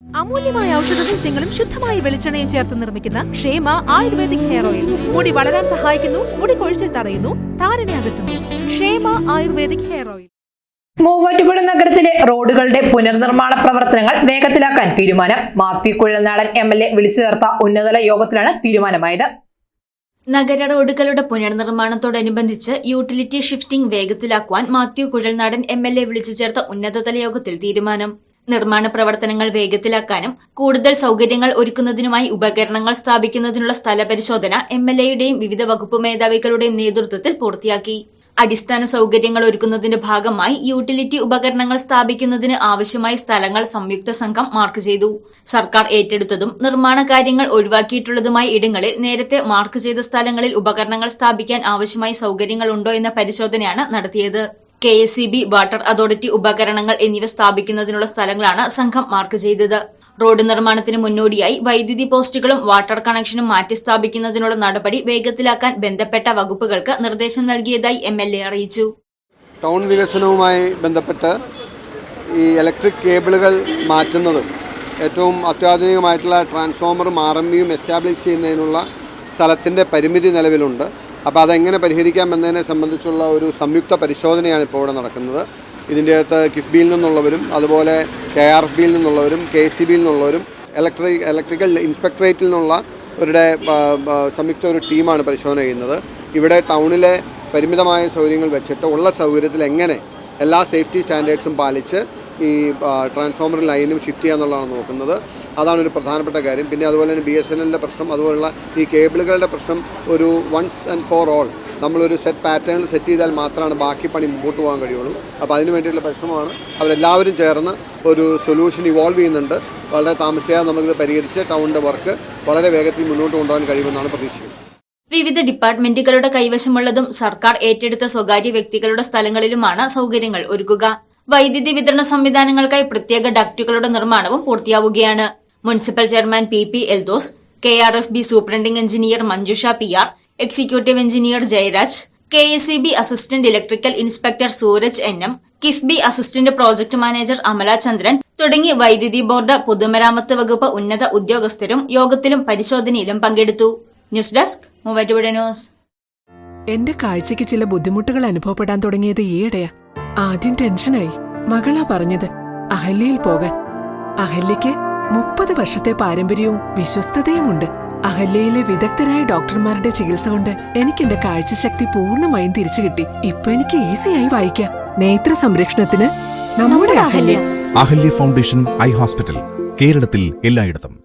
അമൂല്യമായ ഔഷധ സസ്യങ്ങളും ശുദ്ധമായ വെളിച്ചെണ്ണയും ചേർത്ത് നിർമ്മിക്കുന്ന ക്ഷേമ ആയുർവേദിക് ഹെയർ ഓയിൽ മുടി വളരാൻ സഹായിക്കുന്നു, മുടി കൊഴിച്ചിൽ തടയുന്നു, താരനെ അകറ്റുന്നു. ക്ഷേമ ആയുർവേദിക് ഹെയർ ഓയിൽ. മൂവാറ്റുപുഴ നഗരത്തിലെ റോഡുകളുടെ പുനർനിർമ്മാണ പ്രവർത്തനങ്ങൾ വേഗത്തിലാക്കാൻ തീരുമാനം. മാത്യു കുഴൽനാടൻ MLA വിളിച്ചു ചേർത്ത ഉന്നതതല യോഗത്തിലാണ് തീരുമാനമായത്. നഗര റോഡുകളുടെ പുനർനിർമ്മാണത്തോടനുബന്ധിച്ച് യൂട്ടിലിറ്റി ഷിഫ്റ്റിംഗ് വേഗത്തിലാക്കുവാൻ മാത്യു കുഴൽനാടൻ MLA വിളിച്ചു ചേർത്ത ഉന്നതതല യോഗത്തിൽ തീരുമാനം. നിർമ്മാണ പ്രവർത്തനങ്ങൾ വേഗത്തിലാക്കാനും കൂടുതൽ സൗകര്യങ്ങൾ ഒരുക്കുന്നതിനുമായി ഉപകരണങ്ങൾ സ്ഥാപിക്കുന്നതിനുള്ള സ്ഥലപരിശോധന MLAയുടെയും വിവിധ വകുപ്പ് മേധാവികളുടെയും നേതൃത്വത്തിൽ പൂർത്തിയാക്കി. അടിസ്ഥാന സൗകര്യങ്ങൾ ഒരുക്കുന്നതിന്റെ ഭാഗമായി യൂട്ടിലിറ്റി ഉപകരണങ്ങൾ സ്ഥാപിക്കുന്നതിന് ആവശ്യമായ സ്ഥലങ്ങൾ സംയുക്ത സംഘം മാർക്ക് ചെയ്തു. സർക്കാർ ഏറ്റെടുത്തതും നിർമ്മാണ കാര്യങ്ങൾ ഒഴിവാക്കിയിട്ടുള്ളതുമായ ഇടങ്ങളിൽ നേരത്തെ മാർക്ക് ചെയ്ത സ്ഥലങ്ങളിൽ ഉപകരണങ്ങൾ സ്ഥാപിക്കാൻ ആവശ്യമായ സൗകര്യങ്ങൾ ഉണ്ടോ എന്ന പരിശോധനയാണ് നടത്തിയത്. KSEB, വാട്ടർ അതോറിറ്റി ഉപകരണങ്ങൾ എന്നിവ സ്ഥാപിക്കുന്നതിനുള്ള സ്ഥലങ്ങളാണ് സംഘം മാർക്ക് ചെയ്തത്. റോഡ് നിർമ്മാണത്തിന് മുന്നോടിയായി വൈദ്യുതി പോസ്റ്റുകളും വാട്ടർ കണക്ഷനും മാറ്റി സ്ഥാപിക്കുന്നതിനുള്ള നടപടി വേഗത്തിലാക്കാൻ ബന്ധപ്പെട്ട വകുപ്പുകൾക്ക് നിർദ്ദേശം നൽകിയതായി MLA അറിയിച്ചു. ടൗൺ വികസനവുമായി ബന്ധപ്പെട്ട് ഈ ഇലക്ട്രിക് കേബിളുകൾ മാറ്റുന്നതും ഏറ്റവും അത്യാധുനികമായിട്ടുള്ള ട്രാൻസ്ഫോമറും RMBയും എസ്റ്റാബ്ലിഷ് ചെയ്യുന്നതിനുള്ള സ്ഥലത്തിൻ്റെ പരിമിതി നിലവിലുണ്ട്. അപ്പോൾ അതെങ്ങനെ പരിഹരിക്കാം എന്നതിനെ സംബന്ധിച്ചുള്ള ഒരു സംയുക്ത പരിശോധനയാണ് ഇപ്പോൾ ഇവിടെ നടക്കുന്നത്. ഇതിൻ്റെ അകത്ത് കിഫ്ബിയിൽ നിന്നുള്ളവരും അതുപോലെ KRFBയിൽ നിന്നുള്ളവരും KSEBയിൽ നിന്നുള്ളവരും ഇലക്ട്രിക്കൽ ഇൻസ്പെക്ടറേറ്റിൽ നിന്നുള്ളവരുടെ സംയുക്ത ഒരു ടീമാണ് പരിശോധന ചെയ്യുന്നത്. ഇവിടെ ടൗണിലെ പരിമിതമായ സൗകര്യങ്ങൾ വെച്ചിട്ട് ഉള്ള സൗകര്യത്തിൽ എങ്ങനെ എല്ലാ സേഫ്റ്റി സ്റ്റാൻഡേർഡ്സും പാലിച്ച് ഈ ട്രാൻസ്ഫോമർ ലൈനും ഷിഫ്റ്റ് ചെയ്യാന്നുള്ളതാണ് നോക്കുന്നത്. അതാണ് ഒരു പ്രധാനപ്പെട്ട കാര്യം. പിന്നെ അതുപോലെ തന്നെ BSNLൻ്റെ പ്രശ്നം, അതുപോലുള്ള ഈ കേബിളുകളുടെ പ്രശ്നം ഒരു വൺസ് ആൻഡ് ഫോർ ഓൾ നമ്മളൊരു പാറ്റേൺ സെറ്റ് ചെയ്താൽ മാത്രമാണ് ബാക്കി പണി മുമ്പോട്ട് പോകാൻ കഴിയുള്ളൂ. അപ്പോൾ അതിന് വേണ്ടിയിട്ടുള്ള പരിശ്രമമാണ്. അവരെല്ലാവരും ചേർന്ന് ഒരു സൊല്യൂഷൻ ഇവോൾവ് ചെയ്യുന്നുണ്ട്. വളരെ താമസിയാതെ നമുക്കിത് പരിഹരിച്ച് ടൗണിൻ്റെ വർക്ക് വളരെ വേഗത്തിൽ മുന്നോട്ട് കൊണ്ടുപോകാൻ കഴിയുമെന്നാണ് പ്രതീക്ഷിക്കുന്നത്. വിവിധ ഡിപ്പാർട്ട്മെന്റുകളുടെ കൈവശമുള്ളതും സർക്കാർ ഏറ്റെടുത്ത സ്വകാര്യ വ്യക്തികളുടെ സ്ഥലങ്ങളിലുമാണ് സൗകര്യങ്ങൾ ഒരുക്കുക. വൈദ്യുതി വിതരണ സംവിധാനങ്ങൾക്കായി പ്രത്യേക ഡക്റ്റുകളുടെ നിർമ്മാണവും പൂർത്തിയാവുകയാണ്. Municipal chairman PP Eldhose, KRFB superintending engineer Manjusha PR, executive engineer Jayaraj, KSEB assistant electrical inspector Sooraj NM, KIIFB assistant project manager Amala Chandran തുടങ്ങി വൈദ്യുതി ബോർഡ്, പൊതുമരാമത്ത് വകുപ്പ് ഉന്നത ഉദ്യോഗസ്ഥരും യോഗത്തിലും പരിശോധനയിലും പങ്കെടുത്തു. News desk, Muvattupuzha news. എന്റെ കാഴ്ചയ്ക്ക് ചില ബുദ്ധിമുട്ടുകൾ അനുഭവപ്പെടാൻ തുടങ്ങിയത് ഈയിടെയാ. ആദ്യം ടെൻഷനായി. മകളാ പറഞ്ഞത് അഹല്യയിൽ പോകാൻ. അഹല്യയ്ക്ക് 30 വർഷത്തെ പാരമ്പര്യവും വിശ്വസ്തതയുമുണ്ട്. അഹല്യയിലെ വിദഗ്ധരായ ഡോക്ടർമാരുടെ ചികിത്സ കൊണ്ട് എനിക്ക് എന്റെ കാഴ്ചശക്തി പൂർണ്ണമായും തിരിച്ചു കിട്ടി. ഇപ്പൊ എനിക്ക് ഈസിയായി വായിക്കാം. നേത്ര സംരക്ഷണത്തിന് നമ്മുടെ Ahalya. Ahalya foundation eye hospital, കേരളത്തിൽ എല്ലായിടത്തും.